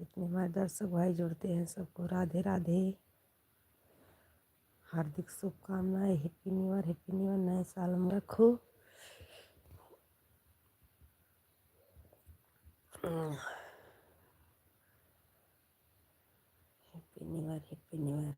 इतने हमारे दर्शक भाई जुड़ते हैं, सबको राधे राधे। हार्दिक शुभकामनाएं। Happy new year, happy new year. नए साल में रखो। Happy new year, happy new year.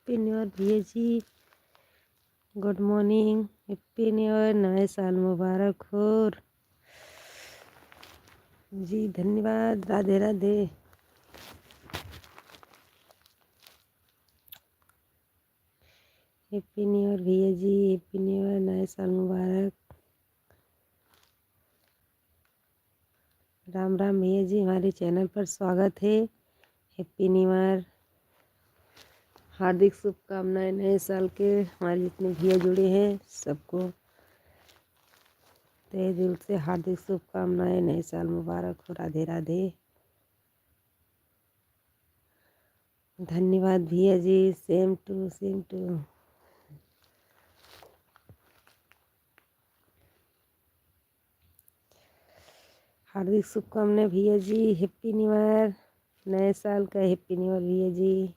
Happy new year भैया जी। Good morning. Happy new year. नए साल मुबारक हो जी। धन्यवाद। Radhe Radhe. Happy new year भैया जी। Happy new year. नए साल मुबारक। राम राम भैया जी। हमारे चैनल पर स्वागत है। Happy new year. हार्दिक शुभकामनाएं नए साल के। हमारे जितने भैया जुड़े हैं सबको तहे दिल से हार्दिक शुभकामनाएं। नए साल मुबारक हो। राधे राधे। धन्यवाद भैया जी। Same to same to. हार्दिक शुभकामनाएं भैया जी। Happy new year. नए साल का हैप्पी न्यू ईयर भैया जी।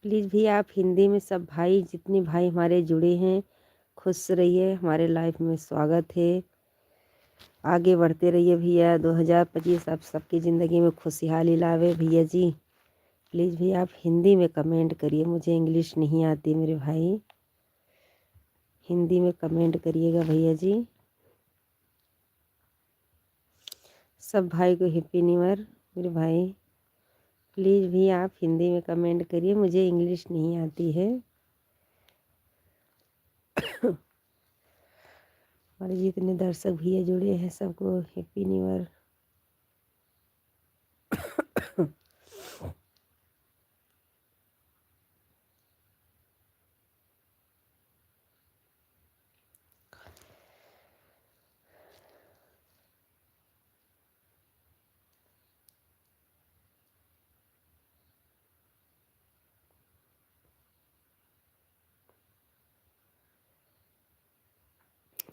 प्लीज़ भैया आप हिंदी में सब भाई जितने भाई हमारे जुड़े हैं खुश रहिए। हमारे लाइफ में स्वागत है। आगे बढ़ते रहिए भैया। 2025 आप सबकी ज़िंदगी में खुशहाली लावे भैया जी। प्लीज़ भैया आप हिंदी में कमेंट करिए। मुझे इंग्लिश नहीं आती मेरे भाई। हिंदी में कमेंट करिएगा भैया जी। सब भाई को हैप्पी न्यू ईयर मेरे भाई। प्लीज़ भैया आप हिंदी में कमेंट करिए। मुझे इंग्लिश नहीं आती है। हमारे जितने दर्शक भैया जुड़े हैं सबको हैप्पी न्यू ईयर।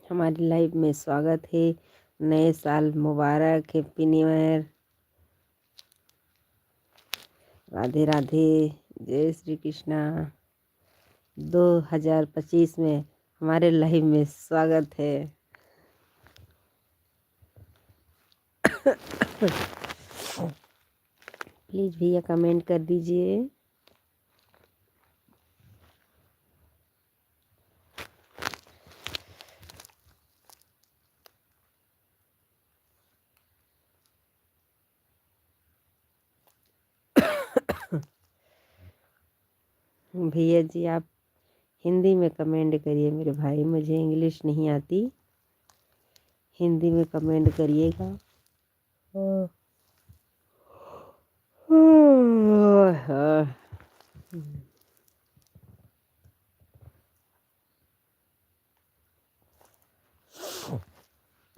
हमारी लाइव में स्वागत है। नए साल मुबारक। Happy new year. Radhe Radhe. जय श्री कृष्णा। 2025 में हमारे लाइव में स्वागत है। प्लीज़ भैया कमेंट कर दीजिए। भैया जी आप हिंदी में कमेंट करिए मेरे भाई, मुझे इंग्लिश नहीं आती, हिंदी में कमेंट करिएगा।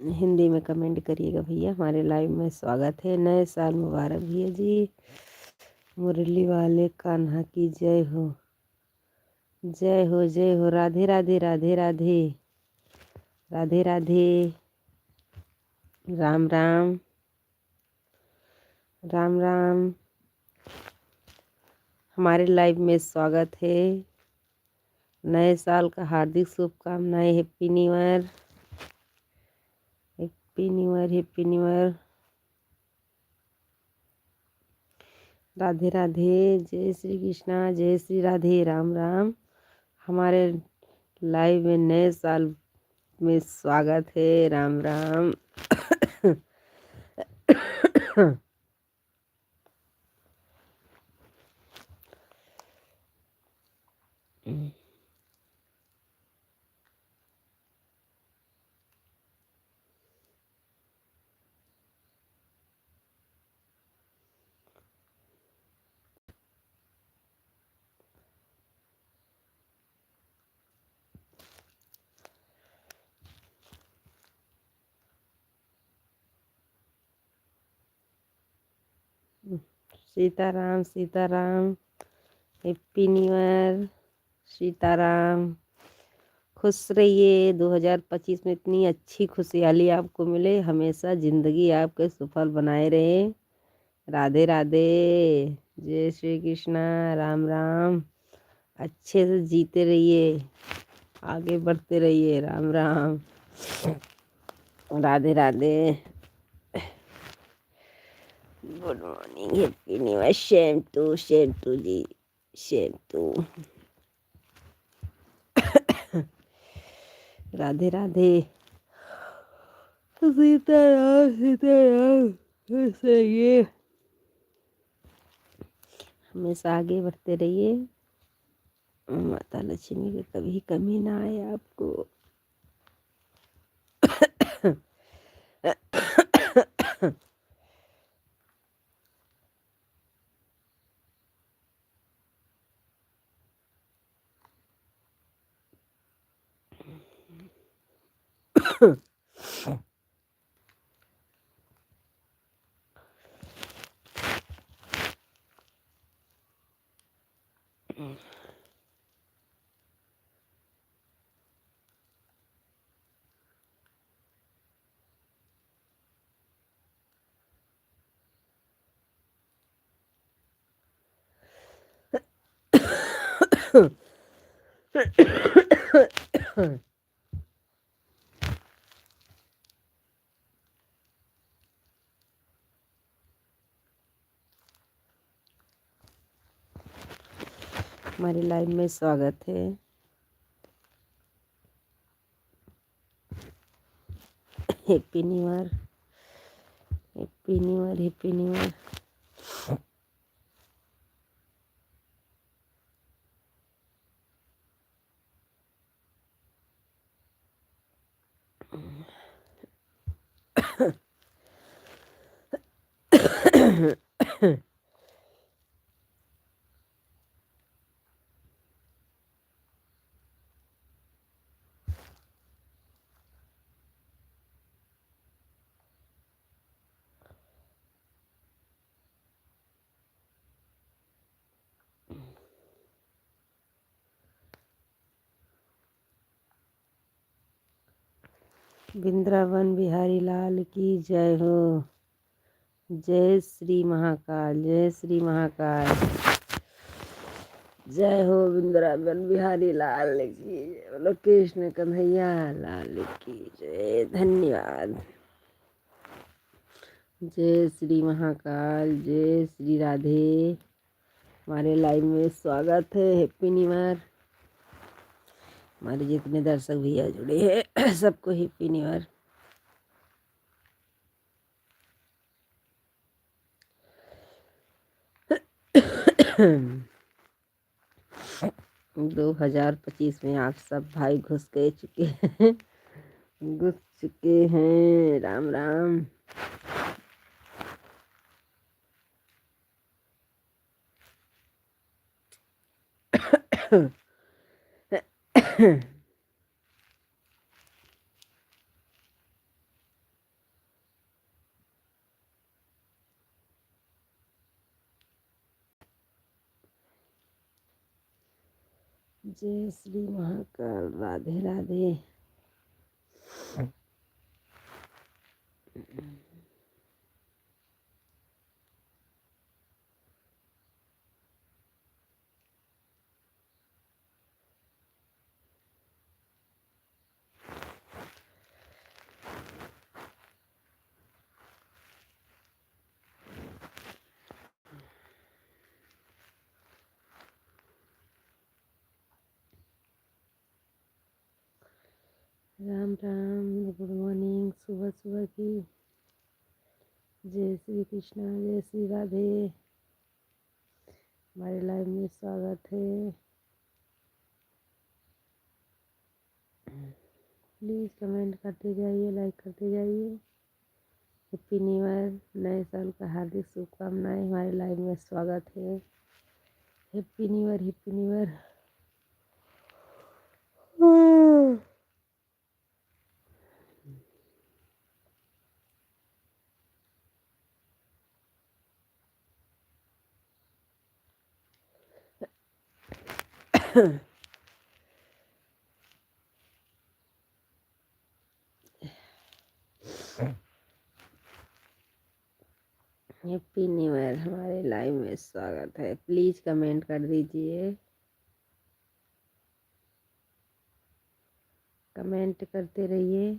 हिंदी में कमेंट करिएगा भैया। हमारे लाइव में स्वागत है। नए साल मुबारक भैया जी। मुरली वाले कान्हा की जय हो, जय हो, जय हो। राधे राधे, राधे राधे, राधे राधे, राम राम, राम राम। हमारे लाइव में स्वागत है। नए साल का हार्दिक शुभकामनाएं। Happy new year, happy new year, happy new year. Radhe Radhe, जय श्री कृष्णा, जय श्री राधे, राम राम। हमारे लाइव में नए साल में स्वागत है। Ram Ram. Sitaram, Sitaram, happy new year. Sitaram, खुश रहिए। 2025 में इतनी अच्छी खुशहाली आपको मिले, हमेशा ज़िंदगी आपके सफल बनाए रहे। राधे राधे, जय श्री कृष्णा, राम राम। अच्छे से जीते रहिए, आगे बढ़ते रहिए। Ram Ram, Radhe Radhe. Good morning, happy new year. Same to जी, सेम टू। राधे राधे, सीताराम, सीताराम। ये हमेशा आगे बढ़ते रहिए, माता लक्ष्मी की कभी कमी ना आए आपको। हमारे लाइव में स्वागत है। Happy new year, happy new year, happy new year. Vrindavan Bihari Lal की जय हो। जय श्री महाकाल, जय श्री महाकाल। जय हो वृंदावन बिहारी लाल की जय। बोलो कृष्ण कन्हैया लाल की जय। धन्यवाद। जय श्री महाकाल, जय श्री राधे। हमारे लाइव में स्वागत है। Happy new year. हमारे जितने दर्शक भैया जुड़े हैं सबको हैप्पी न्यू ईयर। 2025 में आप सब भाई घुस गए चुके हैं। घुस चुके हैं। राम राम। जय श्री महाकाल। राधे राधे। राम राम। Good morning. सुबह सुबह की जय श्री कृष्णा, जय श्री राधे। हमारे लाइव में स्वागत है। प्लीज़ कमेंट करते जाइए, लाइक करते जाइए। हैप्पी न्यू ईयर, नए साल का हार्दिक शुभकामनाएं। हमारे लाइव में स्वागत है। Happy new year, happy new year. Happy new year. हमारे लाइव में स्वागत है। प्लीज़ कमेंट कर दीजिए, कमेंट करते रहिए।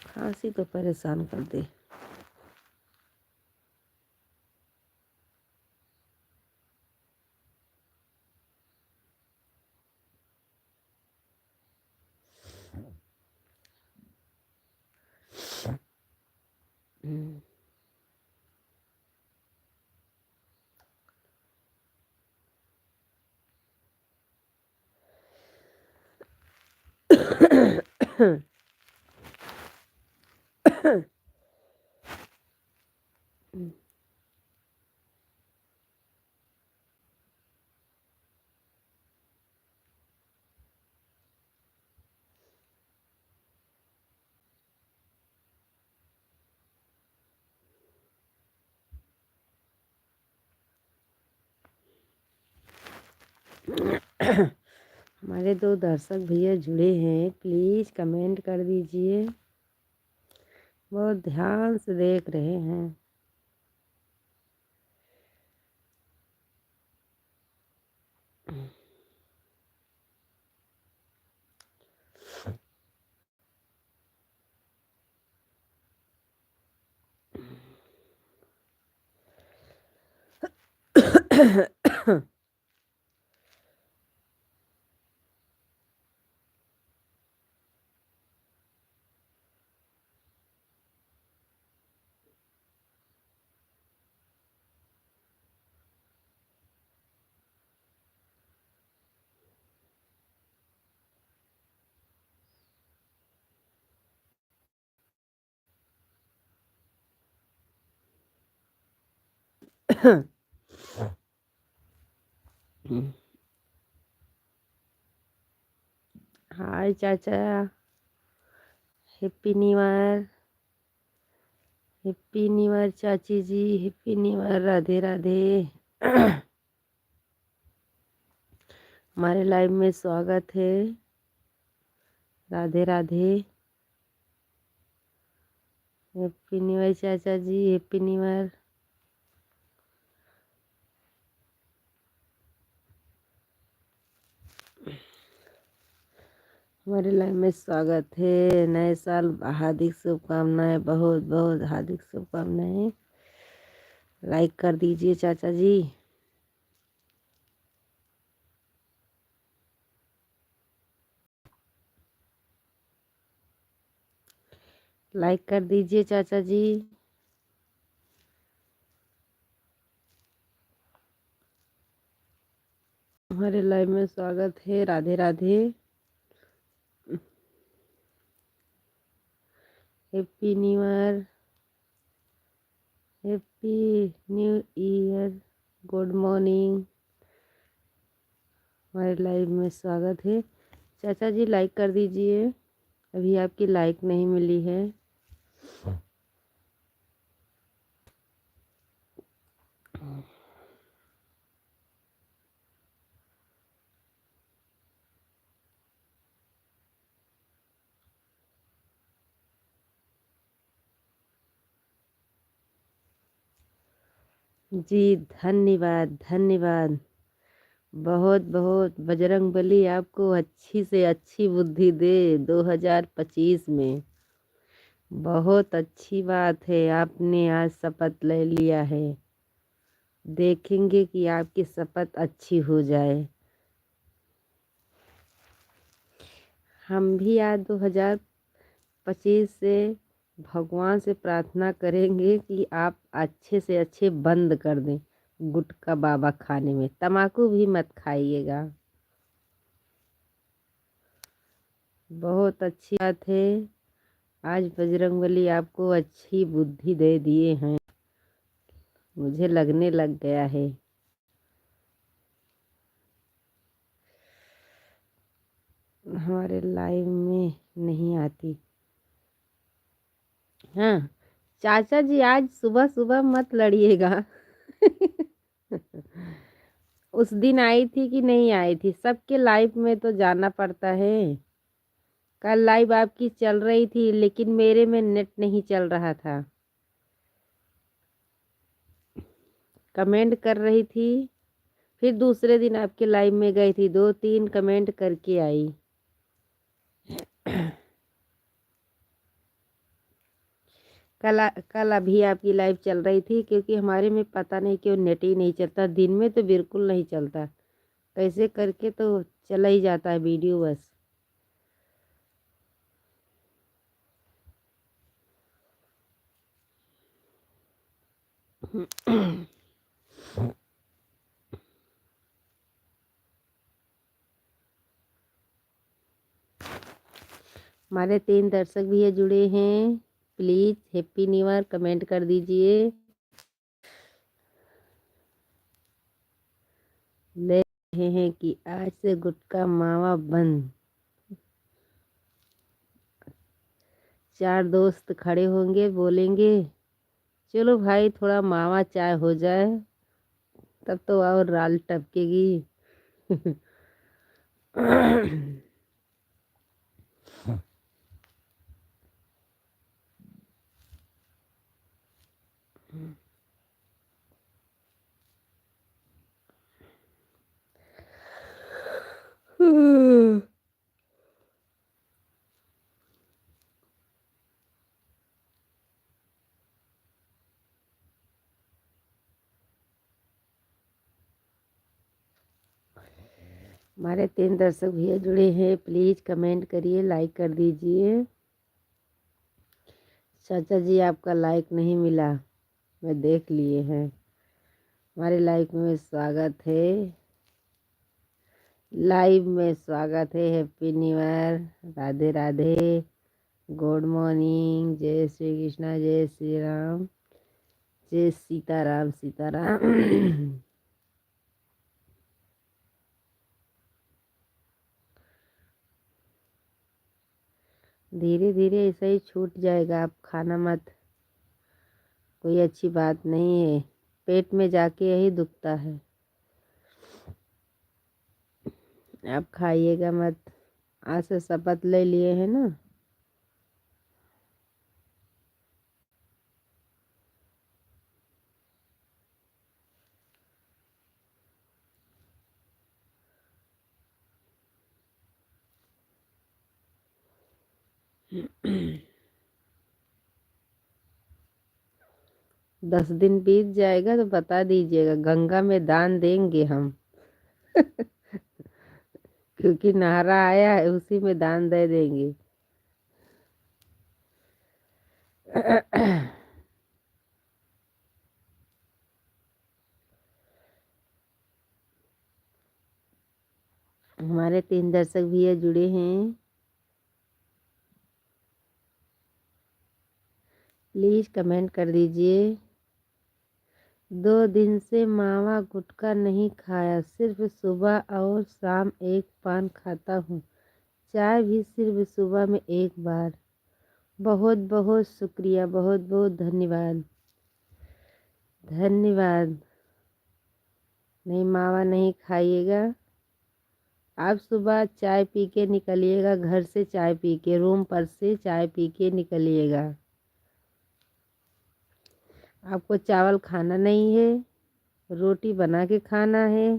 खांसी तो परेशान कर दे। हमारे 2 दर्शक भैया जुड़े हैं, प्लीज़ कमेंट कर दीजिए। बहुत ध्यान से देख रहे हैं। हाय चाचा, happy new year. Happy new year चाची जी, happy new year. Radhe Radhe. हमारे लाइव में स्वागत है। Radhe Radhe. Happy new year चाचा जी, हैप्पी न्यू ईयर। हमारे लाइव में स्वागत है। नए साल हार्दिक शुभकामनाएं, बहुत बहुत हार्दिक शुभकामनाएं। लाइक कर दीजिए चाचा जी। लाइक कर दीजिए चाचा जी। हमारे लाइव में स्वागत है। Radhe Radhe. Happy new year. Happy new year. Good morning. हमारे लाइव में स्वागत है। चाचा जी लाइक कर दीजिए, अभी आपकी लाइक नहीं मिली है। जी धन्यवाद धन्यवाद। बहुत बहुत बजरंगबली आपको अच्छी से अच्छी बुद्धि दे 2025 में। बहुत अच्छी बात है, आपने आज शपथ ले लिया है। देखेंगे कि आपकी शपथ अच्छी हो जाए। हम भी आज 2025 से भगवान से प्रार्थना करेंगे कि आप अच्छे से अच्छे बंद कर दें गुटखा बाबा खाने में। तम्बाकू भी मत खाइएगा। बहुत अच्छी बात है, आज बजरंगबली आपको अच्छी बुद्धि दे दिए हैं। मुझे लगने लग गया है। हमारे लाइव में नहीं आती। हाँ चाचा जी, आज सुबह सुबह मत लड़िएगा। उस दिन आई थी कि नहीं आई थी, सबके लाइव में तो जाना पड़ता है। कल लाइव आपकी चल रही थी लेकिन मेरे में नेट नहीं चल रहा था। कमेंट कर रही थी, फिर दूसरे दिन आपके लाइव में गई थी, 2-3 कमेंट करके आई। कल अभी आपकी लाइव चल रही थी, क्योंकि हमारे में पता नहीं क्यों नेट ही नहीं चलता। दिन में तो बिल्कुल नहीं चलता, कैसे करके तो चला ही जाता है वीडियो बस। हमारे 3 दर्शक भी ये जुड़े हैं, please happy new year comment कर दीजिए। ले रहे हैं कि आज से गुटखा मावा बंद। 4 दोस्त खड़े होंगे, बोलेंगे चलो भाई थोड़ा मावा चाय हो जाए, तब तो और राल टपकेगी। हमारे 3 दर्शक भैया जुड़े हैं, प्लीज़ कमेंट करिए, लाइक कर दीजिए। चाचा जी आपका लाइक नहीं मिला, मैं देख लिए हैं। हमारे लाइव में स्वागत है। लाइव में स्वागत है। Happy new year. Radhe Radhe. Good morning. जय श्री कृष्णा, जय श्री राम, जय सीताराम सीताराम। धीरे धीरे ऐसा ही छूट जाएगा, आप खाना मत, कोई अच्छी बात नहीं है। पेट में जाके यही दुखता है, आप खाइएगा मत। आज से शपथ ले लिए हैं ना। दस दिन बीत जाएगा तो बता दीजिएगा, गंगा में दान देंगे हम। क्योंकि नारा आया है, उसी में दान दे देंगे। हमारे 3 दर्शक भैया जुड़े हैं, प्लीज कमेंट कर दीजिए। 2 दिन से मावा गुटखा नहीं खाया, सिर्फ सुबह और शाम एक पान खाता हूँ, चाय भी सिर्फ सुबह में एक बार। बहुत बहुत शुक्रिया, बहुत बहुत धन्यवाद। धन्यवाद। नहीं, मावा नहीं खाइएगा। आप सुबह चाय पी के निकलिएगा, घर से चाय पी के, रूम पर से चाय पी के निकलिएगा। आपको चावल खाना नहीं है, रोटी बना के खाना है।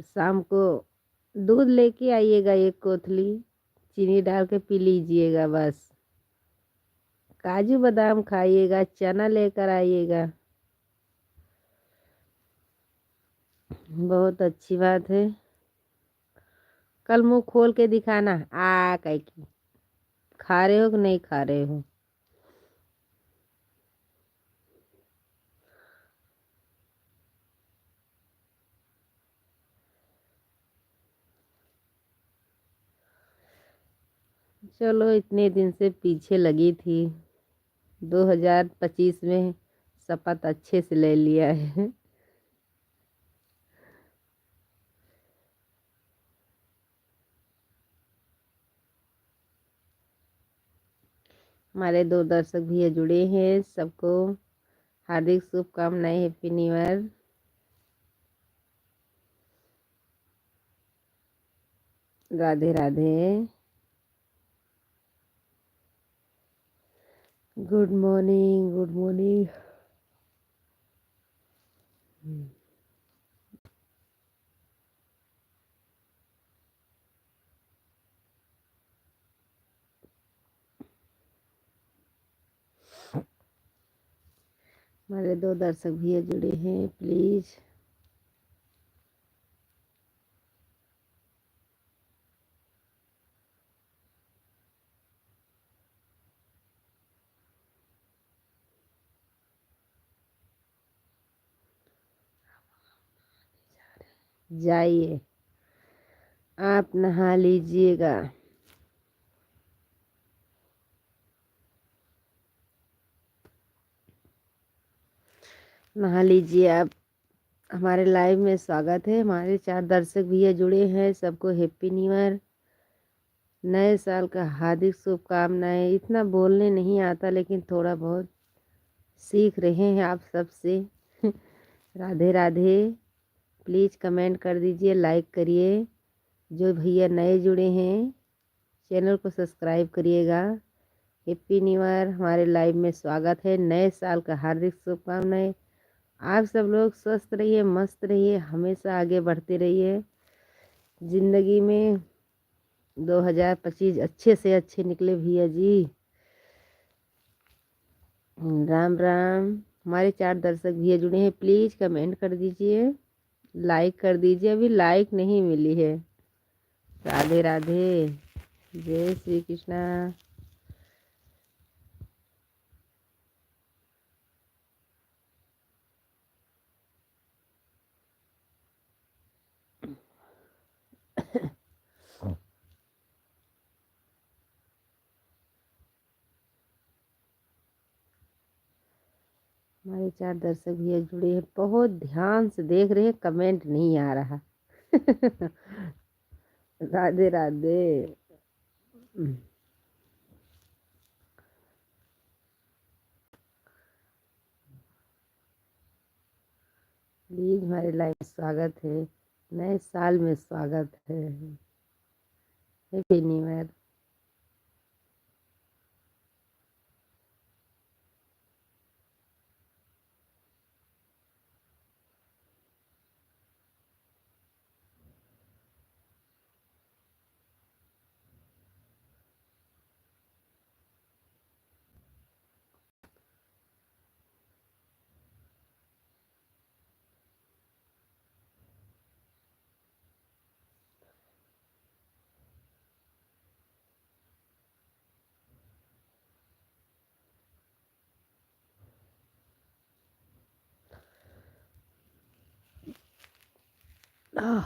शाम को दूध लेके आइएगा, 1 कोथली चीनी डाल के पी लीजिएगा बस। काजू बादाम खाइएगा, चना लेकर आइएगा। बहुत अच्छी बात है। कल मुंह खोल के दिखाना, कह की खा रहे हो कि नहीं खा रहे हो। चलो, इतने दिन से पीछे लगी थी, 2025 में शपथ अच्छे से ले लिया है। हमारे 2 दर्शक भैया जुड़े हैं, सबको हार्दिक शुभकामनाएं, happy new year. Radhe Radhe. Good morning, good morning. हमारे 2 दर्शक भैया जुड़े हैं, प्लीज जाइए, आप नहा लीजिएगा। नहा लीजिए आप। हमारे लाइव में स्वागत है। हमारे 4 दर्शक भैया जुड़े हैं, सबको हैप्पी न्यू ईयर, नए साल का हार्दिक शुभकामनाएं। इतना बोलने नहीं आता, लेकिन थोड़ा बहुत सीख रहे हैं आप सबसे। राधे राधे। प्लीज़ कमेंट कर दीजिए, लाइक करिए। जो भैया नए जुड़े हैं, चैनल को सब्सक्राइब करिएगा। Happy new year. हमारे लाइव में स्वागत है, नए साल का हार्दिक शुभकामनाएं। आप सब लोग स्वस्थ रहिए, मस्त रहिए, हमेशा आगे बढ़ते रहिए। ज़िंदगी में 2025 अच्छे से अच्छे निकले भैया जी। राम राम। हमारे 4 दर्शक भैया जुड़े हैं, प्लीज़ कमेंट कर दीजिए, लाइक कर दीजिए। अभी लाइक नहीं मिली है। राधे राधे। जय श्री कृष्णा। हमारे 4 दर्शक भैया जुड़े हैं, बहुत ध्यान से देख रहे हैं, कमेंट नहीं आ रहा। राधे राधे। प्लीज हमारे लाइव में स्वागत है, नए साल में स्वागत है। Happy new year. आह,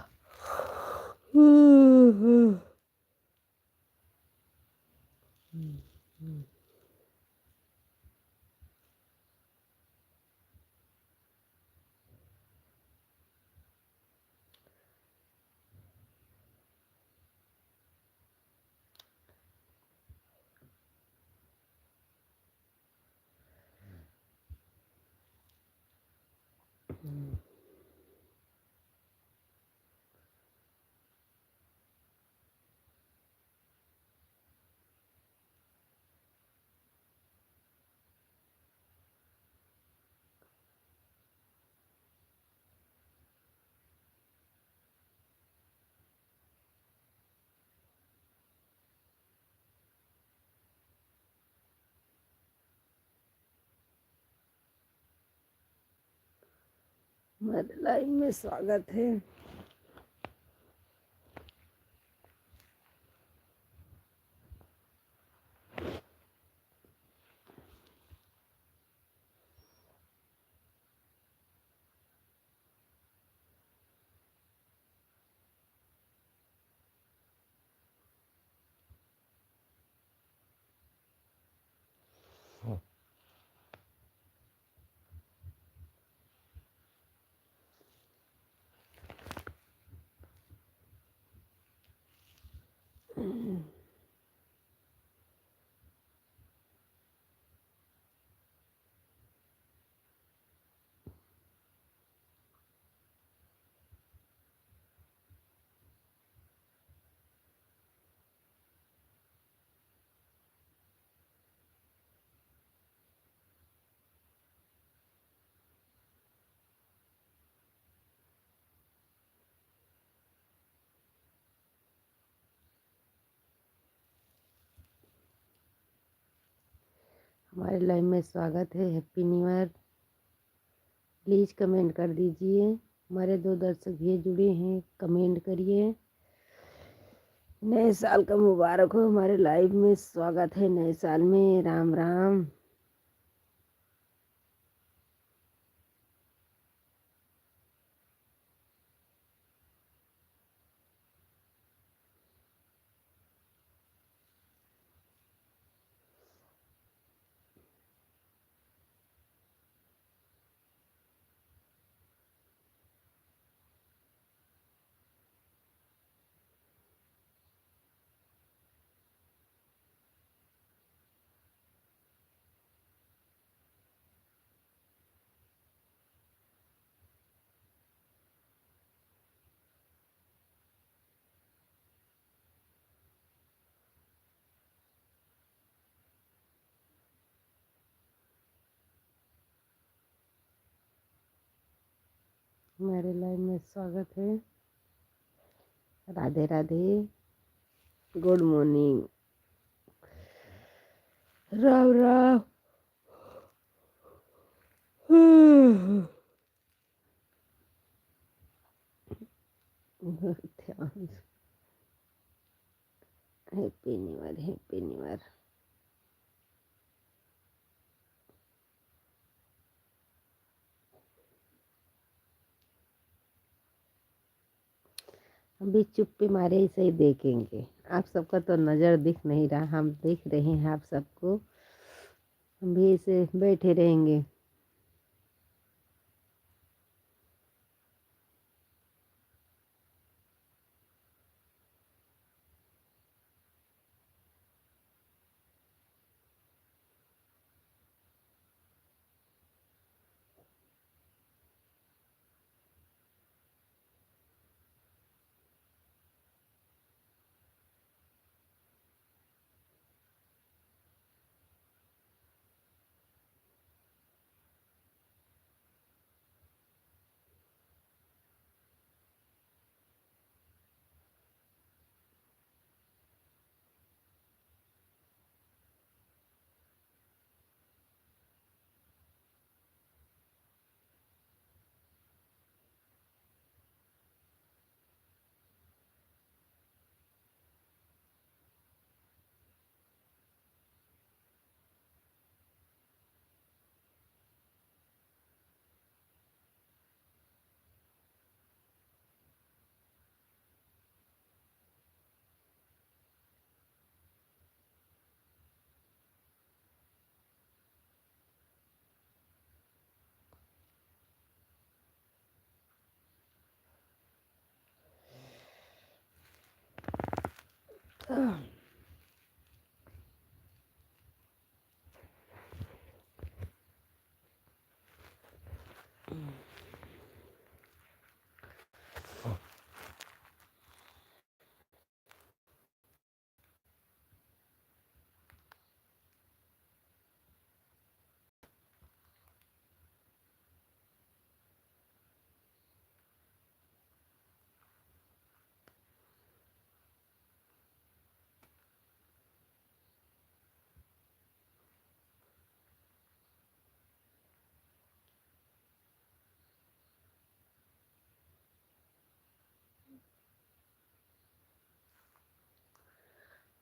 हमारे लाइव में स्वागत है। हमारे लाइव में स्वागत है। Happy new year. Please comment कर दीजिए। हमारे 2 दर्शक भी जुड़े हैं, कमेंट करिए। नए साल का मुबारक हो। हमारे लाइव में स्वागत है नए साल में। राम राम। हमारे लाइव में स्वागत है। Radhe Radhe. Good morning. Ram Ram. Happy new year. Happy new year. हम भी चुप्पी मारे ही सही देखेंगे। आप सबका तो नज़र दिख नहीं रहा, हम देख रहे हैं आप सबको। हम भी ऐसे बैठे रहेंगे।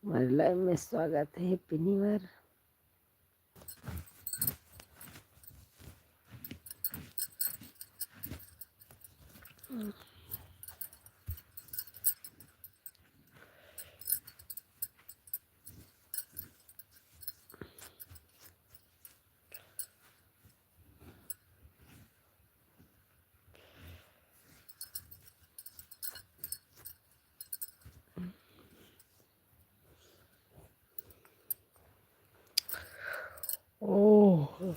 हमारे लाइव में स्वागत है। Happy new year. ओह,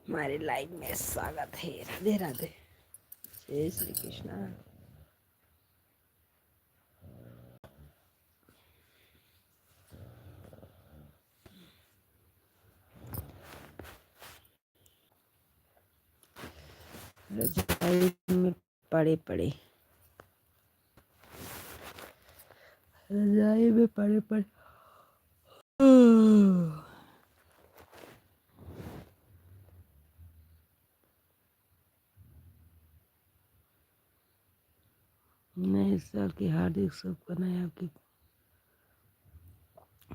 हमारे लाइव में स्वागत है। राधे राधे। जय श्री कृष्णा। रजाई में पड़े पड़े, रजाई में पड़े पड़े। नए साल की हार्दिक शुभकामनाएं आपकी।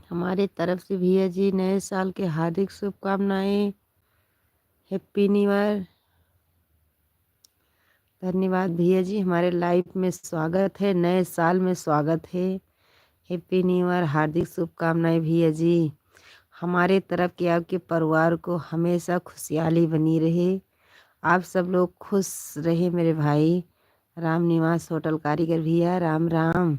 हमारे तरफ से भैया जी नए साल के हार्दिक शुभकामनाएं। Happy new year. धन्यवाद भैया जी। हमारे लाइफ में स्वागत है, नए साल में स्वागत है। Happy new year. हार्दिक शुभकामनाएं भैया जी। हमारे तरफ के आपके परिवार को हमेशा खुशहाली बनी रहे। आप सब लोग खुश रहे मेरे भाई। राम निवास होटल कारीगर भैया राम राम।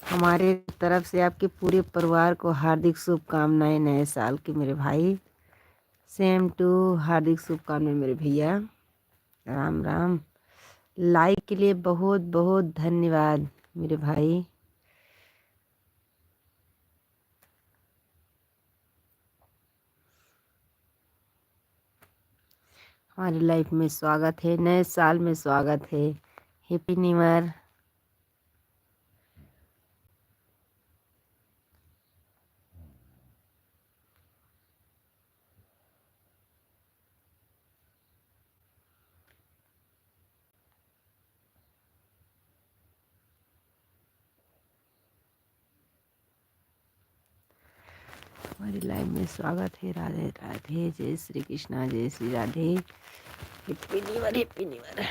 हमारे तरफ से आपके पूरे परिवार को हार्दिक शुभकामनाएं नए साल की मेरे भाई। Same to. हार्दिक शुभकामनाएं मेरे भैया। राम राम। लाइक के लिए बहुत बहुत धन्यवाद मेरे भाई। हमारी लाइफ में स्वागत है, नए साल में स्वागत है। Happy new year. हमारी लाइफ में स्वागत है। राधे राधे। जय श्री कृष्णा। जय Shri Radhe. Happy new year. Happy new year.